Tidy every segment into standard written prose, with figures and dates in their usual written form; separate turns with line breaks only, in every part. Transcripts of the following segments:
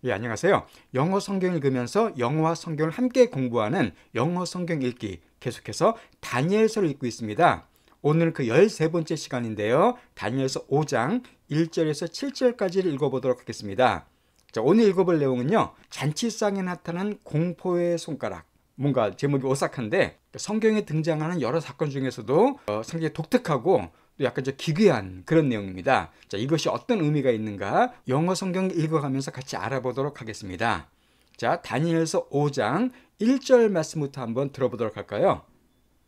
예, 안녕하세요. 영어 성경 읽으면서 영어와 성경을 함께 공부하는 영어 성경 읽기, 계속해서 다니엘서를 읽고 있습니다. 오늘은 그 13번째 시간인데요. 다니엘서 5장 1절에서 7절까지를 읽어보도록 하겠습니다. 자, 오늘 읽어볼 내용은요, 잔치상에 나타난 공포의 손가락. 뭔가 제목이 오싹한데 성경에 등장하는 여러 사건 중에서도 상당히 독특하고 또 약간 좀 기괴한 그런 내용입니다. 자, 이것이 어떤 의미가 있는가 영어 성경 읽어가면서 같이 알아보도록 하겠습니다. 자, 다니엘서 5장 1절 말씀부터 한번 들어보도록 할까요?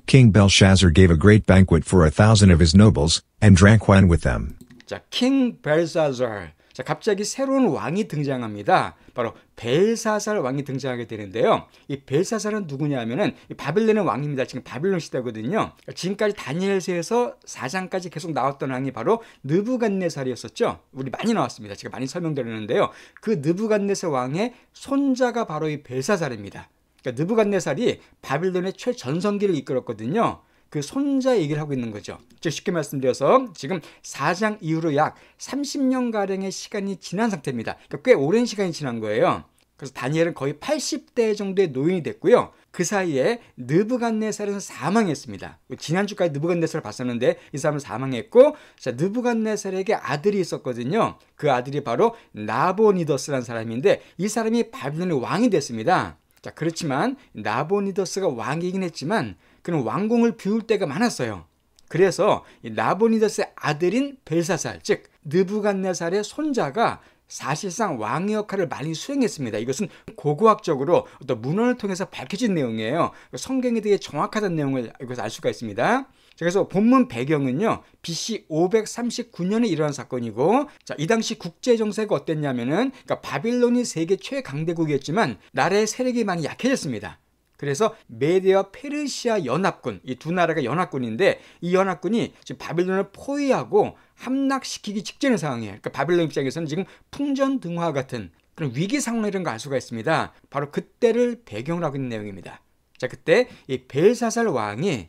King Belshazzar gave a great banquet for 1,000 of his nobles, and drank wine with them.
자, King Belshazzar. 자, 갑자기 새로운 왕이 등장합니다. 바로 벨사살 왕이 등장하게 되는데요. 이 벨사살은 누구냐면은 바빌론의 왕입니다. 지금 바빌론 시대거든요. 지금까지 다니엘서에서 4장까지 계속 나왔던 왕이 바로 느부갓네살이었었죠. 우리 많이 나왔습니다. 제가 많이 설명드렸는데요. 그 느부갓네살 왕의 손자가 바로 이 벨사살입니다. 그러니까 느부갓네살이 바빌론의 최전성기를 이끌었거든요. 그 손자 얘기를 하고 있는 거죠. 즉 쉽게 말씀드려서 지금 4장 이후로 약 30년가량의 시간이 지난 상태입니다. 그러니까 꽤 오랜 시간이 지난 거예요. 그래서 다니엘은 거의 80대 정도의 노인이 됐고요. 그 사이에 느부갓네살은 사망했습니다. 지난주까지 느부갓네살을 봤었는데 이 사람은 사망했고, 자, 느부갓네살에게 아들이 있었거든요. 그 아들이 바로 나보니더스라는 사람인데 이 사람이 바빌론의 왕이 됐습니다. 자, 그렇지만 나보니더스가 왕이긴 했지만 그는 왕궁을 비울 때가 많았어요. 그래서 나보니더스의 아들인 벨사살, 즉 느부갓네살의 손자가 사실상 왕의 역할을 많이 수행했습니다. 이것은 고고학적으로 어떤 문헌을 통해서 밝혀진 내용이에요. 성경에 되게 정확하다는 내용을 여기서 알 수가 있습니다. 그래서 본문 배경은요, BC 539년에 일어난 사건이고, 자, 이 당시 국제 정세가 어땠냐면은, 그러니까 바빌론이 세계 최강대국이었지만 나라의 세력이 많이 약해졌습니다. 그래서 메디와 페르시아 연합군, 이 두 나라가 연합군인데 이 연합군이 지금 바빌론을 포위하고 함락시키기 직전의 상황이에요. 그러니까 바빌론 입장에서는 지금 풍전등화 같은 그런 위기 상황 이런 거 알 수가 있습니다. 바로 그때를 배경으로 하고 있는 내용입니다. 자, 그때 이 벨사살 왕이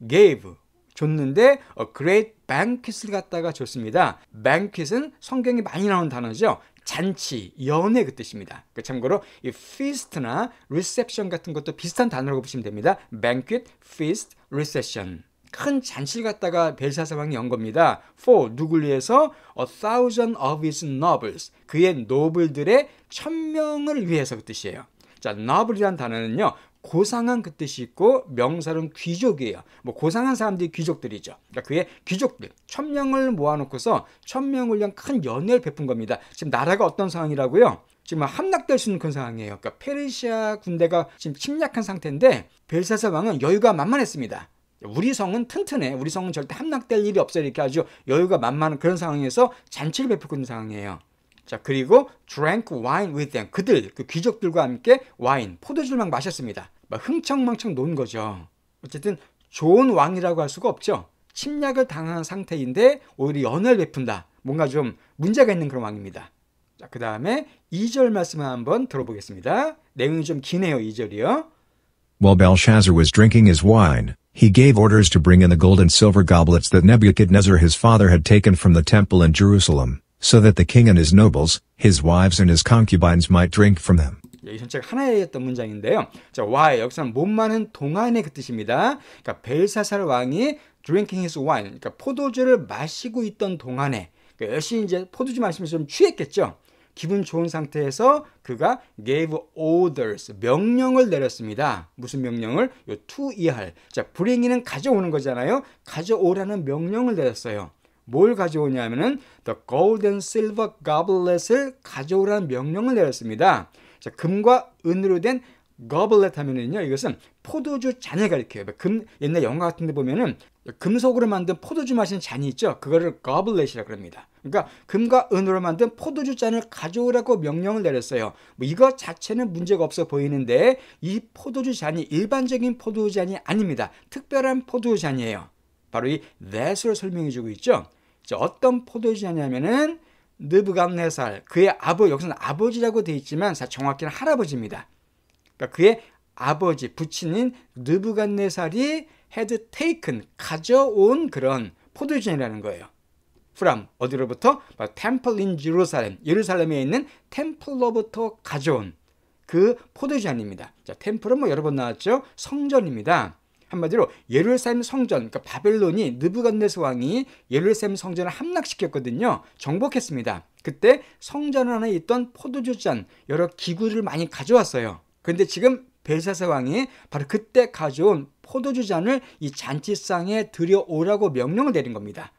gave, 줬는데 a great banquet을 갖다가 줬습니다. banquet은 성경에 많이 나오는 단어죠. 잔치, 연회 그 뜻입니다. 참고로 이 feast나 reception 같은 것도 비슷한 단어라고 보시면 됩니다. banquet, feast, reception. 큰 잔치를 갖다가 벨사살 왕이 연 겁니다. for 누굴 위해서? 1,000 of his nobles. 그의 노블들의 1,000명을 위해서 그 뜻이에요. 자, noble이란 단어는요, 고상한 그 뜻이 있고 명사는 귀족이에요. 뭐 고상한 사람들이 귀족들이죠. 그러니까 그의 귀족들 1,000명을 모아놓고서 1,000명을 위한 큰 연회를 베푼 겁니다. 지금 나라가 어떤 상황이라고요? 지금 함락될 수 있는 그런 상황이에요. 그러니까 페르시아 군대가 지금 침략한 상태인데 벨사살 왕은 여유가 만만했습니다. 우리 성은 튼튼해. 우리 성은 절대 함락될 일이 없어. 이렇게 아주 여유가 만만한 그런 상황에서 잔치를 베풀고 있는 상황이에요. 자, 그리고 drank wine with them. 그들, 그 귀족들과 함께 와인, 포도주를 막 마셨습니다. 막 흥청망청 논 거죠. 어쨌든 좋은 왕이라고 할 수가 없죠. 침략을 당한 상태인데 오히려 연회를 베푼다. 뭔가 좀 문제가 있는 그런 왕입니다. 자, 그 다음에 2절 말씀을 한번 들어보겠습니다. 내용이 좀 기네요, 2절이요.
While Belshazzar was drinking his wine, he gave orders to bring in the gold and silver goblets that Nebuchadnezzar his father had taken from the temple in Jerusalem, so that the king and his nobles, his wives and his concubines might drink from them.
이 전체가 하나였던 문장인데요. 자, why 여기서는 몸 많은 동안의 그 뜻입니다. 그러니까 벨사살 왕이 drinking his wine, 그러니까 포도주를 마시고 있던 동안에, 그러니까 열심히 이제 포도주 마시면서 좀 취했겠죠. 기분 좋은 상태에서 그가 gave orders, 명령을 내렸습니다. 무슨 명령을? 요 to 이할. 자, bring이는 가져오는 거잖아요. 가져오라는 명령을 내렸어요. 뭘 가져오냐면은 the gold and silver goblet을 가져오라는 명령을 내렸습니다. 자, 금과 은으로 된 goblet 하면은요, 이것은 포도주 잔을 가리켜요. 옛날 영화 같은 데 보면은 금속으로 만든 포도주 마시는 잔이 있죠. 그거를 goblet이라고 합니다. 그러니까 금과 은으로 만든 포도주 잔을 가져오라고 명령을 내렸어요. 뭐 이거 자체는 문제가 없어 보이는데 이 포도주 잔이 일반적인 포도주 잔이 아닙니다. 특별한 포도주 잔이에요. 바로 이 that으로 설명해 주고 있죠. 자, 어떤 포도주 잔이냐면은 느부갓네살, 그의 여기서는 아버지라고 되어 있지만 정확히는 할아버지입니다. 그러니까 그의 아버지, 부친인 느부갓네살이 had taken, 가져온 그런 포도주잔이라는 거예요. from 어디로부터? 템플 인 제루살렘, 예루살렘에 있는 템플로부터 가져온 그 포도주잔입니다. 자, 템플은 뭐 여러 번 나왔죠. 성전입니다. 한마디로 예루살렘 성전, 그러니까 바벨론이 느부갓네살 왕이 예루살렘 성전을 함락시켰거든요. 정복했습니다. 그때 성전 안에 있던 포도주잔, 여러 기구를 많이 가져왔어요. 그런데 지금 벨사살 왕이 바로 그때 가져온 포도주잔을 이 잔치상에 들여오라고 명령을 내린 겁니다.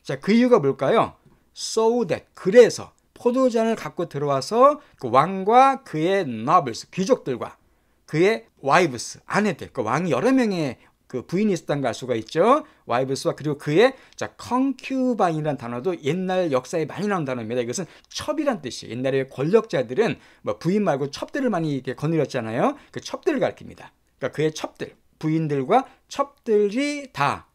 자, 그 이유가 뭘까요? So that, 그래서 포도주잔을 갖고 들어와서 그 왕과 그의 nobles, 귀족들과 그의 wives, 아내들, 그 왕이 여러 명의 그 부인이 있었다는 걸 알 수가 있죠. wives와 그리고 그의 concubine이라는 단어도 옛날 역사에 많이 나온 단어입니다. 이것은 첩이란 뜻이에요. 옛날에 권력자들은 뭐 부인 말고 첩들을 많이 이렇게 거느렸잖아요. 그 첩들을 가리킵니다. 그러니까 그의 첩들, 부인들과 첩들이 다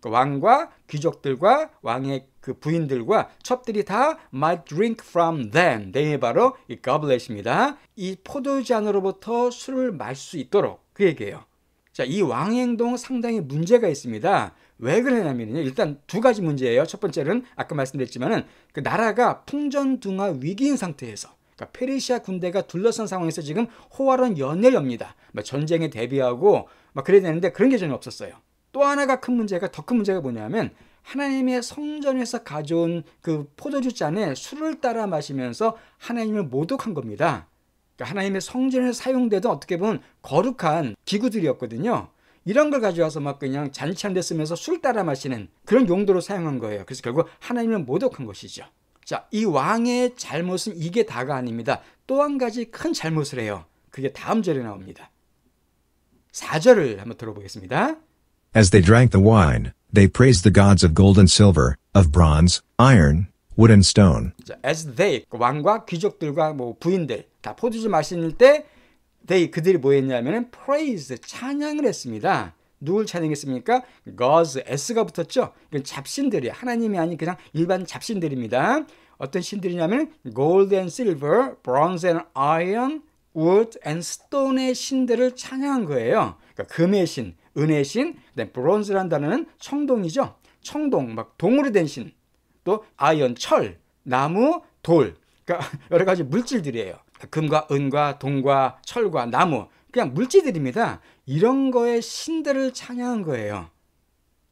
그 왕과 귀족들과 왕의 그 부인들과 첩들이 다 might drink from them. 네, 바로 이 goblet입니다. 이 포도잔으로부터 술을 마실 수 있도록 그 얘기예요. 자, 이 왕의 행동 상당히 문제가 있습니다. 왜 그러냐면요. 일단 두 가지 문제예요. 첫 번째는 아까 말씀드렸지만은 그 나라가 풍전등화 위기인 상태에서, 그러니까 페르시아 군대가 둘러싼 상황에서 지금 호화로운 연애를 엽니다. 전쟁에 대비하고 막 그래야 되는데 그런 게 전혀 없었어요. 또 하나가 큰 문제가, 더 큰 문제가 뭐냐면 하나님의 성전에서 가져온 그 포도주 잔에 술을 따라 마시면서 하나님을 모독한 겁니다. 그러니까 하나님의 성전에서 사용되던 어떻게 보면 거룩한 기구들이었거든요. 이런 걸 가져와서 막 그냥 잔치한 데 쓰면서 술 따라 마시는 그런 용도로 사용한 거예요. 그래서 결국 하나님을 모독한 것이죠. 자, 이 왕의 잘못은 이게 다가 아닙니다. 또 한 가지 큰 잘못을 해요. 그게 다음 절에 나옵니다. 4절을 한번 들어보겠습니다.
As they drank the wine, they praised the gods of gold and silver, of bronze, iron, wood and stone.
자, as they, 왕과 귀족들과 뭐 부인들 다 포도주 마실 때 they, 그들이 뭐 했냐면 praise, 찬양을 했습니다. 누굴 찬양했습니까? gods, s가 붙었죠. 이건 잡신들이에요. 하나님이 아닌 그냥 일반 잡신들입니다. 어떤 신들이냐면 gold and silver, bronze and iron, wood and stone의 신들을 찬양한 거예요. 그러니까 금의 신, 은혜의 신, 그다음에 브론즈라는 단어는 청동이죠. 청동, 막 동으로 된 신, 또 아이언, 철, 나무, 돌, 그러니까 여러 가지 물질들이에요. 금과 은과 동과 철과 나무, 그냥 물질들입니다. 이런 거에 신들을 찬양한 거예요.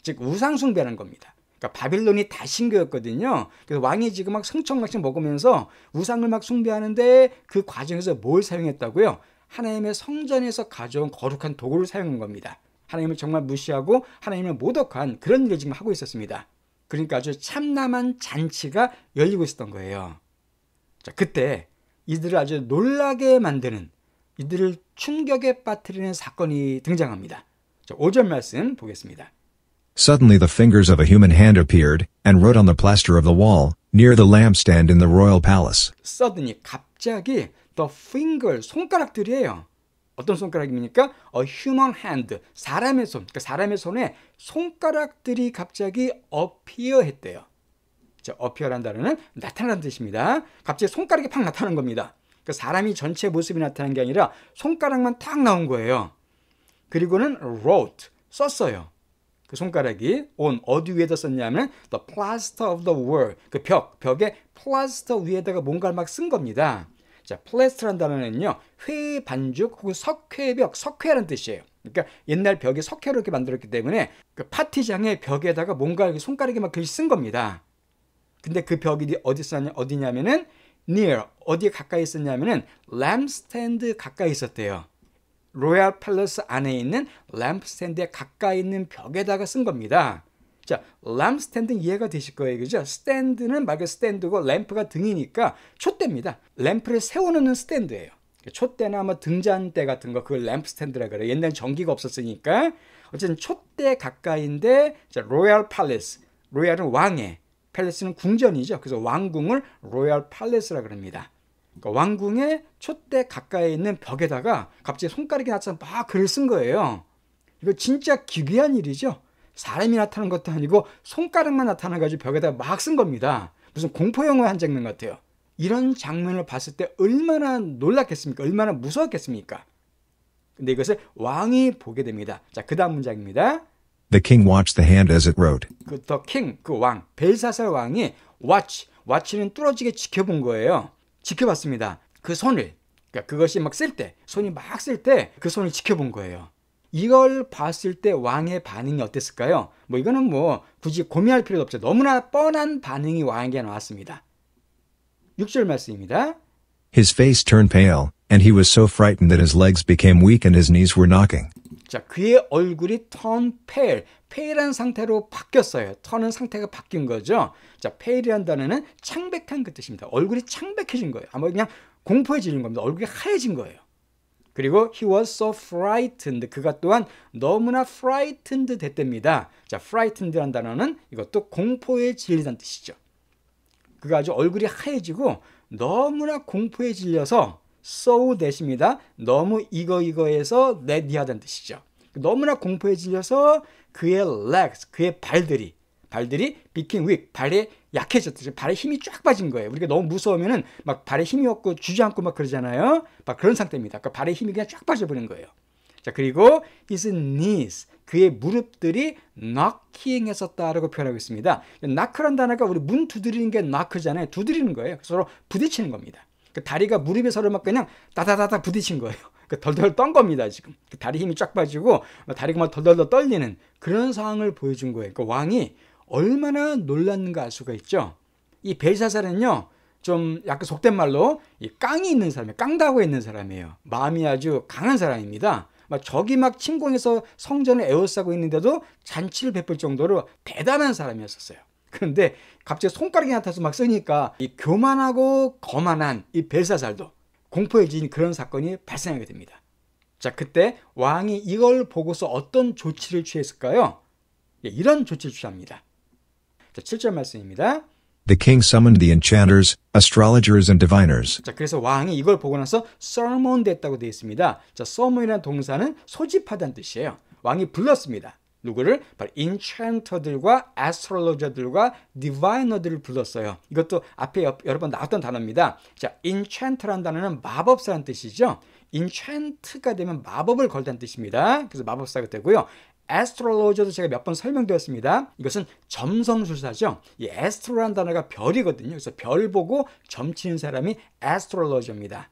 즉 우상 숭배하는 겁니다. 그러니까 바빌론이 다 신교였거든요. 그래서 왕이 지금 막 승청망청 먹으면서 우상을 막 숭배하는데 그 과정에서 뭘 사용했다고요? 하나님의 성전에서 가져온 거룩한 도구를 사용한 겁니다. 하나님을 정말 무시하고 하나님을 모독한 그런 일을 지금 하고 있었습니다. 그러니까 아주 참담한 잔치가 열리고 있었던 거예요. 자, 그때 이들을 아주 놀라게 만드는, 이들을 충격에 빠뜨리는 사건이 등장합니다. 자, 5절 말씀 보겠습니다.
Suddenly the fingers of a human hand appeared, and wrote on the plaster of the wall, near the lampstand in the royal palace.
Suddenly, 갑자기 the finger, 손가락들이에요. 어떤 손가락입니까? A human hand, 사람의 손. 그러니까 사람의 손에 손가락들이 갑자기 appear 했대요. 자, appear란 단어는 나타나는 뜻입니다. 갑자기 손가락이 팍 나타난 겁니다. 그러니까 사람이 전체 모습이 나타난 게 아니라 손가락만 탁 나온 거예요. 그리고는 wrote, 썼어요. 그 손가락이 on, 어디 위에다 썼냐면 the plaster of the wall, 그 벽에 plaster 위에다가 뭔가를 막 쓴 겁니다. 자, 플래스트라는 단어는요, 회 반죽 혹은 석회벽, 석회라는 뜻이에요. 그러니까 옛날 벽이 석회로 이렇게 만들었기 때문에 그 파티장의 벽에다가 뭔가 이렇게 손가락에 막 글씨 쓴 겁니다. 근데 그 벽이 어디냐면은 near, 어디에 가까이 있었냐면은 램스탠드 가까이 있었대요. 로얄 팰러스 안에 있는 램프스탠드에 가까이 있는 벽에다가 쓴 겁니다. 자, 램프스탠드는 이해가 되실 거예요. 그죠? 스탠드는 말 그대로 스탠드고 램프가 등이니까 촛대입니다. 램프를 세워놓는 스탠드예요. 촛대나 뭐 등잔대 같은 거 그걸 램프스탠드라 그래요. 옛날엔 전기가 없었으니까. 어쨌든 촛대 가까이인데, 자, 로얄 팰러스. 로얄은 왕의, 팰러스는 궁전이죠. 그래서 왕궁을 로얄 팰러스라 그럽니다. 그러니까 왕궁의 촛대 가까이 있는 벽에다가 갑자기 손가락이 나타나서 막 글을 쓴 거예요. 이거 진짜 기괴한 일이죠. 사람이 나타난 것도 아니고 손가락만 나타나가지고 벽에다가 막 쓴 겁니다. 무슨 공포영화 한 장면 같아요. 이런 장면을 봤을 때 얼마나 놀랐겠습니까? 얼마나 무서웠겠습니까? 근데 이것을 왕이 보게 됩니다. 자, 그 다음 문장입니다.
The king watched the hand as it wrote.
그 더 킹, 그 왕, 벨사살 왕이 watch는 뚫어지게 지켜본 거예요. 지켜봤습니다. 그 손을, 그러니까 그것이 막 쓸 때, 손이 막 쓸 때 그 손을 지켜본 거예요. 이걸 봤을 때 왕의 반응이 어땠을까요? 뭐 이거는 뭐 굳이 고민할 필요도 없죠. 너무나 뻔한 반응이 왕에게 나왔습니다. 6절 말씀입니다.
His face turned pale, and he was so frightened that his legs became weak and his knees were knocking.
자, 그의 얼굴이 turn pale, pale한 상태로 바뀌었어요. turn은 상태가 바뀐 거죠. 자, pale이라는 단어는 창백한 그 뜻입니다. 얼굴이 창백해진 거예요. 아마 그냥 공포에 질린 겁니다. 얼굴이 하얘진 거예요. 그리고 he was so frightened. 그가 또한 너무나 frightened 됐답니다. 자, frightened라는 단어는 이것도 공포에 질리다는 뜻이죠. 그가 아주 얼굴이 하얘지고 너무나 공포에 질려서 so that입니다. 너무 이거해서 that이하다는 뜻이죠. 너무나 공포에 질려서 그의 legs, 그의 발들이 became weak, 발에 약해졌죠. 발에 힘이 쫙 빠진 거예요. 우리가 너무 무서우면은 막 발에 힘이 없고 주저앉고 막 그러잖아요. 막 그런 상태입니다. 그러니까 발에 힘이 그냥 쫙 빠져버린 거예요. 자, 그리고 his knees, 그의 무릎들이 knocking 했었다라고 표현하고 있습니다. knock란 단어가 우리 문 두드리는 게 knock잖아요. 두드리는 거예요. 서로 부딪히는 겁니다. 그 다리가 무릎에 서로 막 그냥 따다다다 부딪힌 거예요. 그 덜덜 떤 겁니다, 지금. 그 다리 힘이 쫙 빠지고 다리가 막 덜덜 떨리는 그런 상황을 보여준 거예요. 그 왕이 얼마나 놀랐는가 알 수가 있죠. 이 벨사살은요, 좀 약간 속된 말로 이 깡이 있는 사람이에요. 깡다구가 있는 사람이에요. 마음이 아주 강한 사람입니다. 막 적이 막 침공해서 성전을 에워싸고 있는데도 잔치를 베풀 정도로 대단한 사람이었었어요. 그런데 갑자기 손가락이 나타나서 막 쓰니까 이 교만하고 거만한 이 벨사살도 공포에 질린 그런 사건이 발생하게 됩니다. 자, 그때 왕이 이걸 보고서 어떤 조치를 취했을까요? 이런 조치를 취합니다. 자, 7절 말씀입니다.
The king summoned the enchanters, astrologers, and diviners.
자, 그래서 왕이 이걸 보고 나서 sermon 됐다고 되어 있습니다. 자, sermon이라는 동사는 소집하다는 뜻이에요. 왕이 불렀습니다. 누구를? 바로 enchanter들과 astrologer들과 diviner들을 불렀어요. 이것도 앞에 여러 번 나왔던 단어입니다. 자, enchanter라는 단어는 마법사라는 뜻이죠. enchant가 되면 마법을 걸다는 뜻입니다. 그래서 마법사가 되고요. astrologer도 제가 몇 번 설명드렸습니다. 이것은 점성술사죠. 이 astro라는 단어가 별이거든요. 그래서 별 보고 점치는 사람이 astrologer입니다.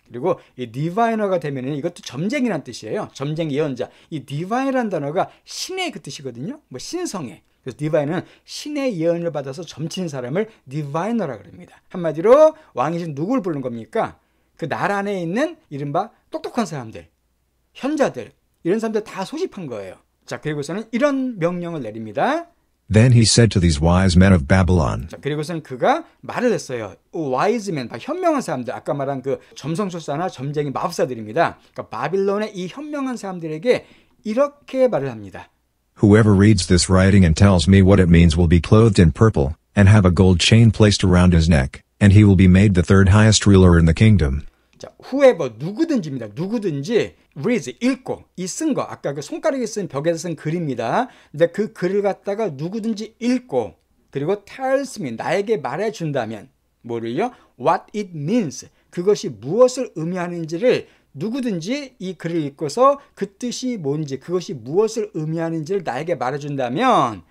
그리고 이 diviner가 되면은 이것도 점쟁이란 뜻이에요. 점쟁이 예언자. 이 divine이라는 단어가 신의 그 뜻이거든요. 뭐 신성의. 그래서 divine은 신의 예언을 받아서 점치는 사람을 diviner라고 합니다. 한마디로 왕이 지금 누굴 부르는 겁니까? 그 나라 안에 있는 이른바 똑똑한 사람들, 현자들, 이런 사람들 다 소집한 거예요. 자, 그리고서는 이런 명령을 내립니다.
Then he said to these wise men of Babylon.
자, 그리고서는 그가 말을 했어요. wise men, 현명한 사람들, 아까 말한 그 점성술사나 점쟁이 마법사들입니다. 그러니까 바빌론의 이 현명한 사람들에게 이렇게 말을 합니다.
Whoever reads this writing and tells me what it means will be clothed in purple, and have a gold chain placed around his neck, and he will be made the third highest ruler in the kingdom.
자, whoever, 누구든지입니다. 누구든지 reads, 읽고, 이 쓴 거, 아까 그 손가락에 쓴 벽에서 쓴 글입니다. 근데 그 글을 갖다가 누구든지 읽고, 그리고 tells me, 나에게 말해준다면, 뭐를요? What it means, 그것이 무엇을 의미하는지를 누구든지 이 글을 읽고서 그 뜻이 뭔지, 그것이 무엇을 의미하는지를 나에게 말해준다면,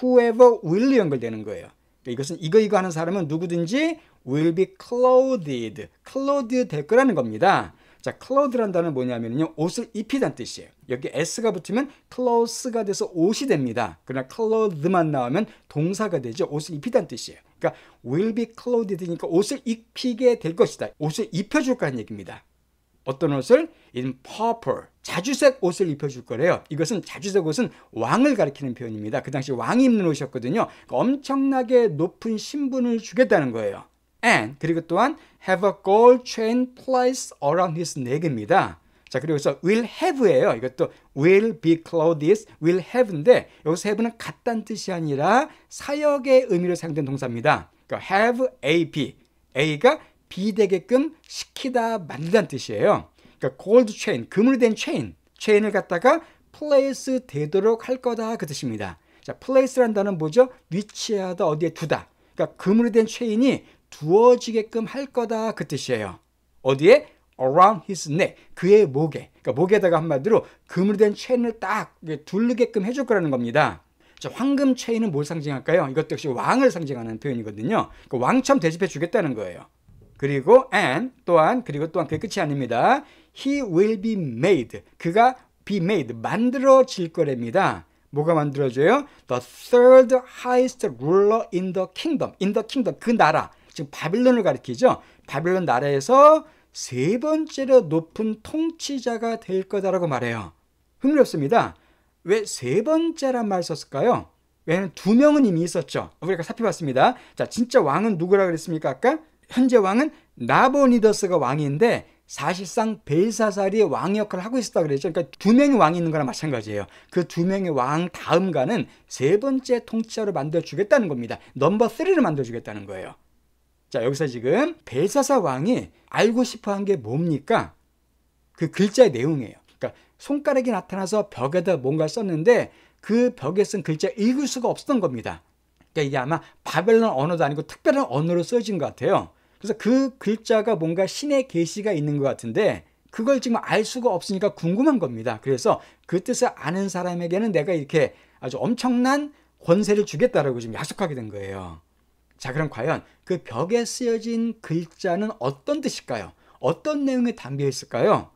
whoever will 연결되는 거예요. 이것은 이거 하는 사람은 누구든지 will be clothed, clothed 될 거라는 겁니다. 자, clothed란 단어는 뭐냐면요, 옷을 입히다는 뜻이에요. 여기 s가 붙으면 clothes가 돼서 옷이 됩니다. 그러나 clothed만 나오면 동사가 되죠. 옷을 입히다는 뜻이에요. 그러니까 will be clothed니까 옷을 입히게 될 것이다. 옷을 입혀줄 거라는 얘기입니다. 어떤 옷을? in purple, 자주색 옷을 입혀줄 거래요. 이것은 자주색 옷은 왕을 가리키는 표현입니다. 그 당시 왕이 입는 옷이었거든요. 그러니까 엄청나게 높은 신분을 주겠다는 거예요. And, 그리고 또한 have a gold chain placed around his neck입니다. 자, 그리고서 will have예요. 이것도 will be clothed, will have인데 여기서 have는 같다는 뜻이 아니라 사역의 의미로 사용된 동사입니다. 그러니까 have a be, a가 be 되게끔 시키다, 만들다는 뜻이에요. 그러니까 gold chain, 금으로 된 체인을 갖다가 place 되도록 할 거다, 그 뜻입니다. 자, place라는 단어는 뭐죠? 위치하다, 어디에 두다. 그러니까 금으로 된 체인이 두어지게끔 할 거다, 그 뜻이에요. 어디에? around his neck. 그의 목에, 그러니까 목에다가 한마디로 금으로 된 체인을 딱 두르게끔 해줄 거라는 겁니다. 자, 황금 체인은 뭘 상징할까요? 이것도 역시 왕을 상징하는 표현이거든요. 그러니까 왕처럼 대접해 주겠다는 거예요. 그리고 또한 그게 끝이 아닙니다. He will be made. 그가 be made. 만들어질 거랍니다. 뭐가 만들어져요? The third highest ruler in the kingdom. in the kingdom. 그 나라. 지금 바빌론을 가리키죠. 바빌론 나라에서 세 번째로 높은 통치자가 될 거다라고 말해요. 흥미롭습니다. 왜 세 번째란 말 썼을까요? 왜냐하면 두 명은 이미 있었죠. 우리가 살펴봤습니다. 자, 진짜 왕은 누구라 그랬습니까? 아까 현재 왕은 나보니더스가 왕인데 사실상 벨사살이 왕 역할을 하고 있었다 그랬죠. 그러니까 두 명의 왕이 있는 거랑 마찬가지예요. 그 두 명의 왕 다음가는 세 번째 통치자로 만들어주겠다는 겁니다. 넘버 3를 만들어주겠다는 거예요. 자, 여기서 지금 벨사살 왕이 알고 싶어한 게 뭡니까? 그 글자의 내용이에요. 그러니까 손가락이 나타나서 벽에다 뭔가 썼는데 그 벽에 쓴 글자 읽을 수가 없었던 겁니다. 그러니까 이게 아마 바벨론 언어도 아니고 특별한 언어로 써진 것 같아요. 그래서 그 글자가 뭔가 신의 계시가 있는 것 같은데 그걸 지금 알 수가 없으니까 궁금한 겁니다. 그래서 그 뜻을 아는 사람에게는 내가 이렇게 아주 엄청난 권세를 주겠다라고 지금 약속하게 된 거예요. 자, 그럼 과연 그 벽에 쓰여진 글자는 어떤 뜻일까요? 어떤 내용이 담겨 있을까요?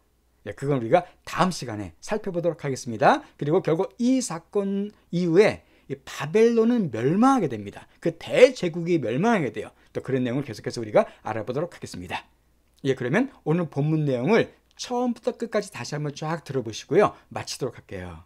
그건 우리가 다음 시간에 살펴보도록 하겠습니다. 그리고 결국 이 사건 이후에 이 바벨론은 멸망하게 됩니다. 그 대제국이 멸망하게 돼요. 또 그런 내용을 계속해서 우리가 알아보도록 하겠습니다. 그러면 오늘 본문 내용을 처음부터 끝까지 다시 한번 쫙 들어보시고요. 마치도록 할게요.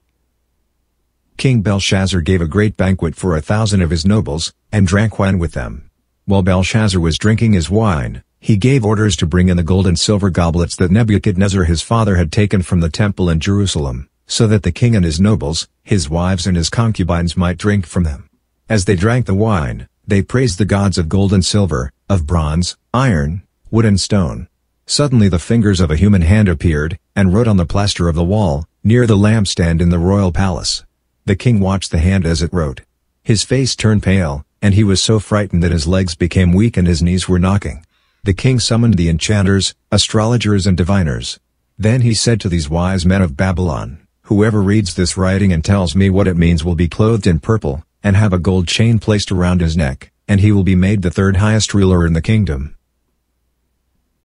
King Belshazzar gave a great banquet for 1,000 of his nobles, and drank wine with them. While Belshazzar was drinking his wine, he gave orders to bring in the gold and silver goblets that Nebuchadnezzar his father had taken from the temple in Jerusalem, so that the king and his nobles, his wives and his concubines might drink from them. As they drank the wine, they praised the gods of gold and silver, of bronze, iron, wood and stone. Suddenly the fingers of a human hand appeared, and wrote on the plaster of the wall, near the lampstand in the royal palace. The king watched the hand as it wrote. His face turned pale, and he was so frightened that his legs became weak and his knees were knocking. The king summoned the enchanters, astrologers and diviners. Then he said to these wise men of Babylon, "Whoever reads this writing and tells me what it means will be clothed in purple, and have a gold chain placed around his neck, and he will be made the third highest ruler in the kingdom."